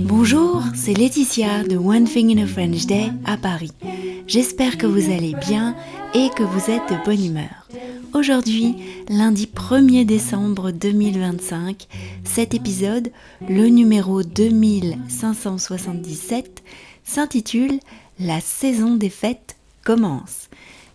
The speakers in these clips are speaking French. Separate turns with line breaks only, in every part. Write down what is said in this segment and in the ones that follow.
Bonjour, c'est Laetitia de One Thing in a French Day à Paris. J'espère que vous allez bien et que vous êtes de bonne humeur. Aujourd'hui, lundi 1er décembre 2025, cet épisode, le numéro 2577, s'intitule « La saison des fêtes commence ».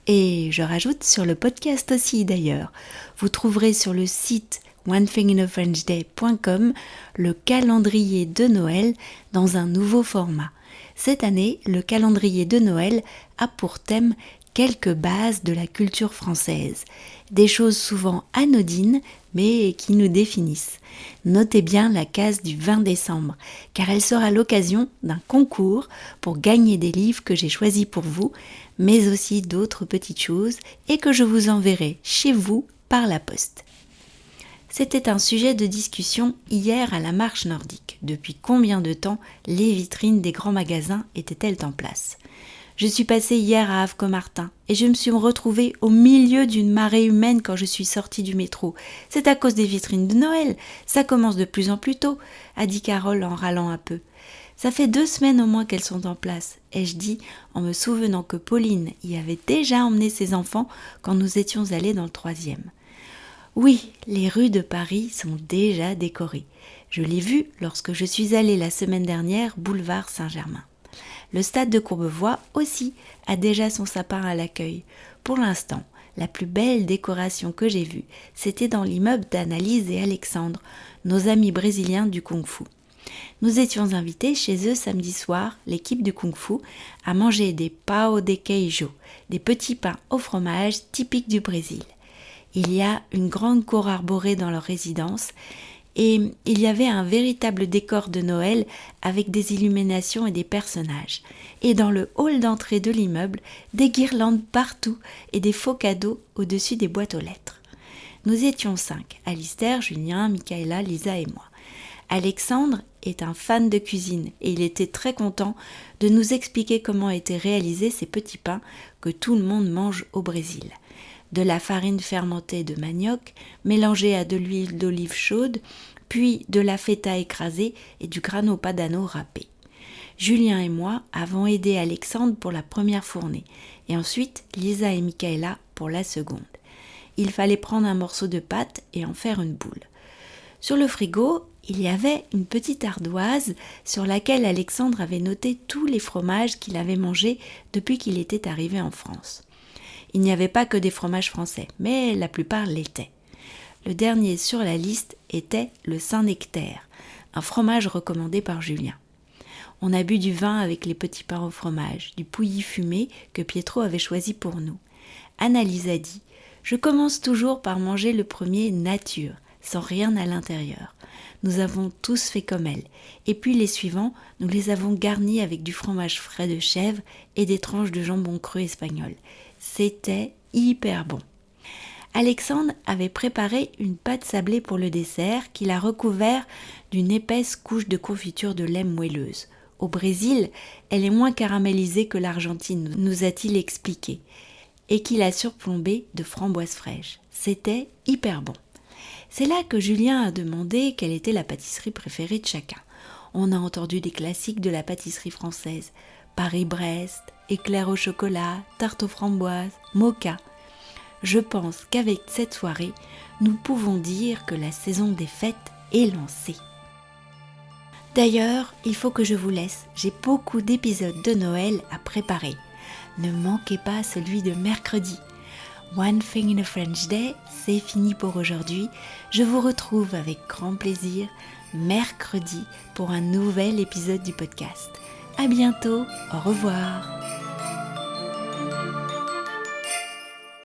Et je rajoute sur le podcast aussi d'ailleurs. Vous trouverez sur le site onethinginafrenchday.com le calendrier de Noël dans un nouveau format. Cette année, le calendrier de Noël a pour thème quelques bases de la culture française, des choses souvent anodines mais qui nous définissent. Notez bien la case du 20 décembre car elle sera l'occasion d'un concours pour gagner des livres que j'ai choisis pour vous, mais aussi d'autres petites choses et que je vous enverrai chez vous par la poste. C'était un sujet de discussion hier à la marche nordique. Depuis combien de temps les vitrines des grands magasins étaient-elles en place ? Je suis passée hier à Havre-Commartin et je me suis retrouvée au milieu d'une marée humaine quand je suis sortie du métro. C'est à cause des vitrines de Noël, ça commence de plus en plus tôt, a dit Carole en râlant un peu. Ça fait 2 semaines au moins qu'elles sont en place, ai-je dit en me souvenant que Pauline y avait déjà emmené ses enfants quand nous étions allés dans le 3e. Oui, les rues de Paris sont déjà décorées. Je l'ai vu lorsque je suis allée la semaine dernière boulevard Saint-Germain. Le stade de Courbevoie aussi a déjà son sapin à l'accueil. Pour l'instant, la plus belle décoration que j'ai vue, c'était dans l'immeuble d'Annalise et Alexandre, nos amis brésiliens du Kung Fu. Nous étions invités chez eux samedi soir, l'équipe du Kung Fu, à manger des pão de queijo, des petits pains au fromage typiques du Brésil. Il y a une grande cour arborée dans leur résidence et il y avait un véritable décor de Noël avec des illuminations et des personnages. Et dans le hall d'entrée de l'immeuble, des guirlandes partout et des faux cadeaux au-dessus des boîtes aux lettres. Nous étions 5, Alistair, Julien, Michaela, Lisa et moi. Alexandre est un fan de cuisine et il était très content de nous expliquer comment étaient réalisés ces petits pains que tout le monde mange au Brésil. De la farine fermentée de manioc mélangée à de l'huile d'olive chaude, puis de la feta écrasée et du grano padano râpé. Julien et moi avons aidé Alexandre pour la première fournée et ensuite Lisa et Michaela pour la seconde. Il fallait prendre un morceau de pâte et en faire une boule. Sur le frigo, il y avait une petite ardoise sur laquelle Alexandre avait noté tous les fromages qu'il avait mangés depuis qu'il était arrivé en France. Il n'y avait pas que des fromages français, mais la plupart l'étaient. Le dernier sur la liste était le Saint-Nectaire, un fromage recommandé par Julien. On a bu du vin avec les petits pains au fromage, du pouilly fumé que Pietro avait choisi pour nous. Annalise a dit « Je commence toujours par manger le premier nature, sans rien à l'intérieur. Nous avons tous fait comme elle. Et puis les suivants, nous les avons garnis avec du fromage frais de chèvre et des tranches de jambon cru espagnol. C'était hyper bon. Alexandre avait préparé une pâte sablée pour le dessert qu'il a recouvert d'une épaisse couche de confiture de lait moelleuse. Au Brésil, elle est moins caramélisée que l'Argentine, nous a-t-il expliqué, et qu'il a surplombée de framboises fraîches. C'était hyper bon. C'est là que Julien a demandé quelle était la pâtisserie préférée de chacun. On a entendu des classiques de la pâtisserie française. Paris-Brest, éclair au chocolat, tarte aux framboises, mocha. Je pense qu'avec cette soirée, nous pouvons dire que la saison des fêtes est lancée. D'ailleurs, il faut que je vous laisse, j'ai beaucoup d'épisodes de Noël à préparer. Ne manquez pas celui de mercredi. One Thing in a French Day, c'est fini pour aujourd'hui. Je vous retrouve avec grand plaisir mercredi pour un nouvel épisode du podcast. À bientôt, au revoir.